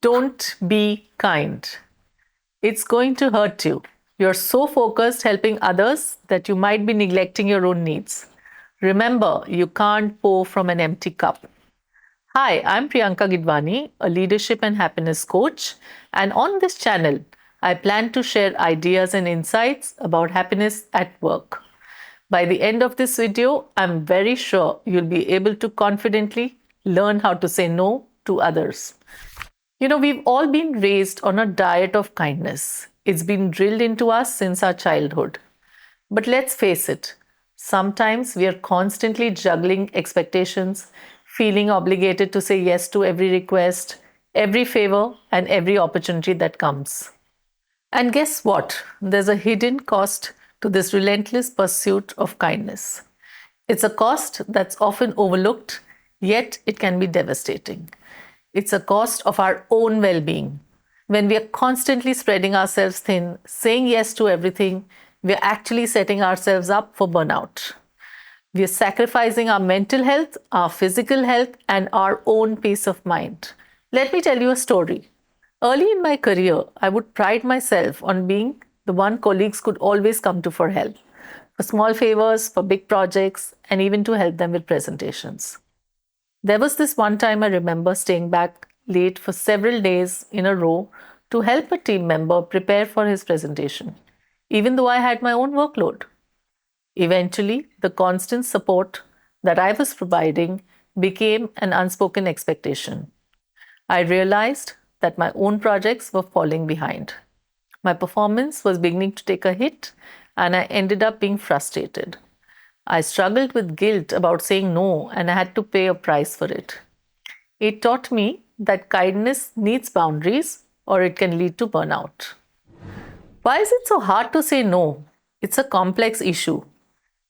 Don't be kind. It's going to hurt you. You're so focused helping others that you might be neglecting your own needs. Remember, you can't pour from an empty cup. Hi, I'm Priyanka Gidwani, a leadership and happiness coach. And on this channel, I plan to share ideas and insights about happiness at work. By the end of this video, I'm very sure you'll be able to confidently learn how to say no to others. We've all been raised on a diet of kindness. It's been drilled into us since our childhood. But let's face it, sometimes we are constantly juggling expectations, feeling obligated to say yes to every request, every favor, and every opportunity that comes. And guess what? There's a hidden cost to this relentless pursuit of kindness. It's a cost that's often overlooked, yet it can be devastating. It's a cost of our own well being. When we are constantly spreading ourselves thin, saying yes to everything, we are actually setting ourselves up for burnout. We are sacrificing our mental health, our physical health, and our own peace of mind. Let me tell you a story. Early in my career, I would pride myself on being the one colleagues could always come to for help, for small favors, for big projects, and even to help them with presentations. There was this one time I remember staying back late for several days in a row to help a team member prepare for his presentation, even though I had my own workload. Eventually, the constant support that I was providing became an unspoken expectation. I realized that my own projects were falling behind. My performance was beginning to take a hit, and I ended up being frustrated. I struggled with guilt about saying no, and I had to pay a price for it. It taught me that kindness needs boundaries or it can lead to burnout. Why is it so hard to say no? It's a complex issue,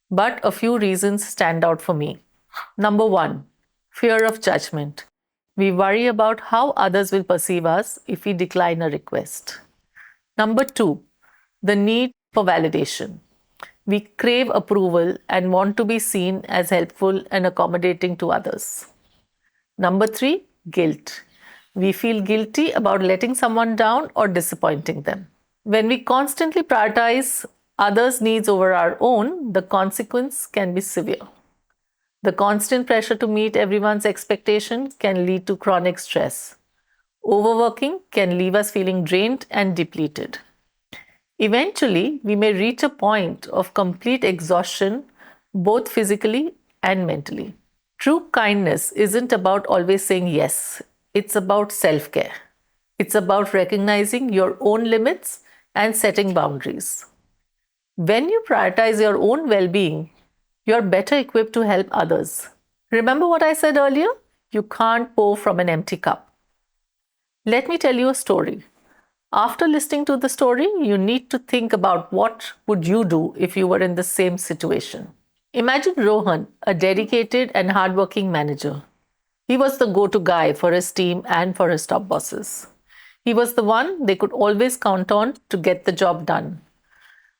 but a few reasons stand out for me. Number one, fear of judgment. We worry about how others will perceive us if we decline a request. Number two, the need for validation. We crave approval and want to be seen as helpful and accommodating to others. Number three, guilt. We feel guilty about letting someone down or disappointing them. When we constantly prioritize others' needs over our own, the consequence can be severe. The constant pressure to meet everyone's expectation can lead to chronic stress. Overworking can leave us feeling drained and depleted. Eventually, we may reach a point of complete exhaustion, both physically and mentally. True kindness isn't about always saying yes, it's about self care. It's about recognizing your own limits and setting boundaries. When you prioritize your own well being, you're better equipped to help others. Remember what I said earlier? You can't pour from an empty cup. Let me tell you a story. After listening to the story, you need to think about what would you do if you were in the same situation. Imagine Rohan, a dedicated and hardworking manager. He was the go-to guy for his team and for his top bosses. He was the one they could always count on to get the job done.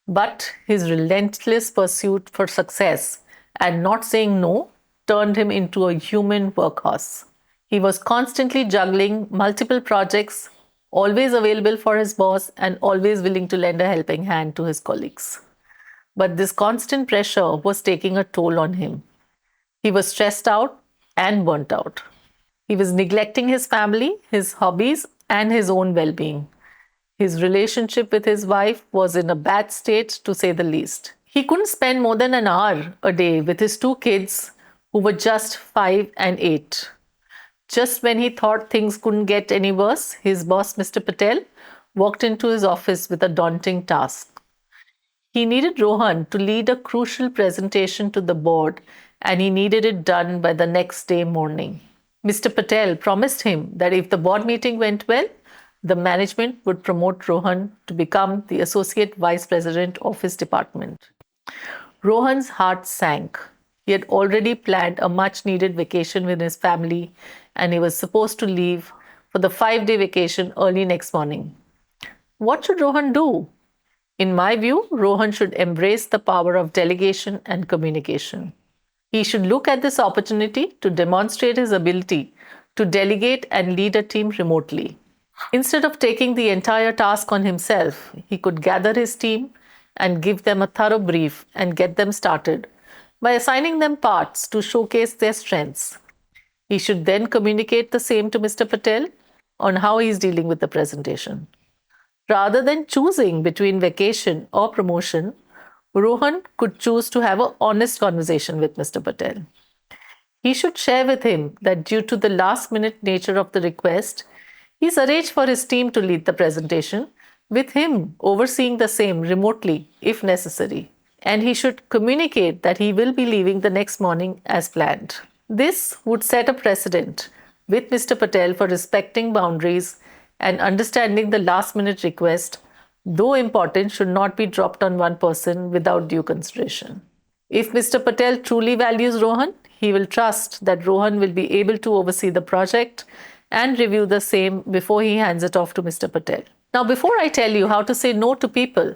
But his relentless pursuit for success and not saying no turned him into a human workhorse. He was constantly juggling multiple projects, always available for his boss, and always willing to lend a helping hand to his colleagues. But this constant pressure was taking a toll on him. He was stressed out and burnt out. He was neglecting his family, his hobbies, and his own well being. His relationship with his wife was in a bad state, to say the least. He couldn't spend more than an hour a day with his two kids, who were just 5 and 8. Just when he thought things couldn't get any worse, his boss, Mr. Patel, walked into his office with a daunting task. He needed Rohan to lead a crucial presentation to the board, and he needed it done by the next day morning. Mr. Patel promised him that if the board meeting went well, the management would promote Rohan to become the associate vice president of his department. Rohan's heart sank. He had already planned a much needed vacation with his family, and he was supposed to leave for the 5-day vacation early next morning. What should Rohan do? In my view, Rohan should embrace the power of delegation and communication. He should look at this opportunity to demonstrate his ability to delegate and lead a team remotely. Instead of taking the entire task on himself, he could gather his team and give them a thorough brief and get them started by assigning them parts to showcase their strengths. He should then communicate the same to Mr. Patel on how he is dealing with the presentation. Rather than choosing between vacation or promotion, Rohan could choose to have an honest conversation with Mr. Patel. He should share with him that due to the last minute nature of the request, he's arranged for his team to lead the presentation, with him overseeing the same remotely if necessary. And he should communicate that he will be leaving the next morning as planned. This would set a precedent with Mr. Patel for respecting boundaries and understanding the last minute request, though important, should not be dropped on one person without due consideration. If Mr. Patel truly values Rohan, he will trust that Rohan will be able to oversee the project and review the same before he hands it off to Mr. Patel. Now, before I tell you how to say no to people,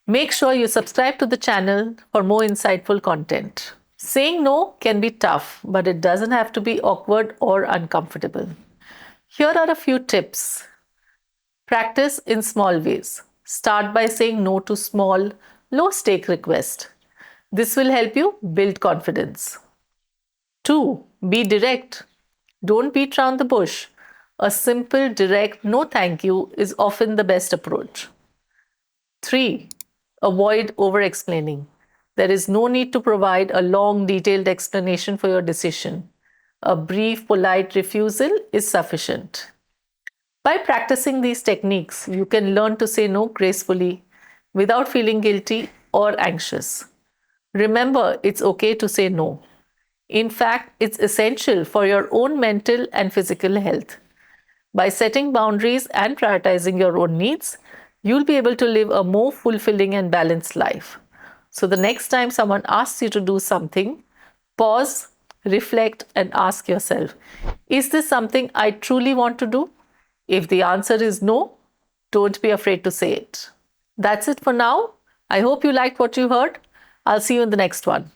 make sure you subscribe to the channel for more insightful content. Saying no can be tough, but it doesn't have to be awkward or uncomfortable. Here are a few tips. Practice in small ways. Start by saying no to small, low stake requests. This will help you build confidence. 2. Be direct. Don't beat around the bush. A simple, direct no thank you is often the best approach. 3. Avoid over explaining. There is no need to provide a long, detailed explanation for your decision. A brief, polite refusal is sufficient. By practicing these techniques, you can learn to say no gracefully without feeling guilty or anxious. Remember, it's okay to say no. In fact, it's essential for your own mental and physical health. By setting boundaries and prioritizing your own needs, you'll be able to live a more fulfilling and balanced life. So, the next time someone asks you to do something, pause, reflect, and ask yourself, is this something I truly want to do? If the answer is no, don't be afraid to say it. That's it for now. I hope you liked what you heard. I'll see you in the next one.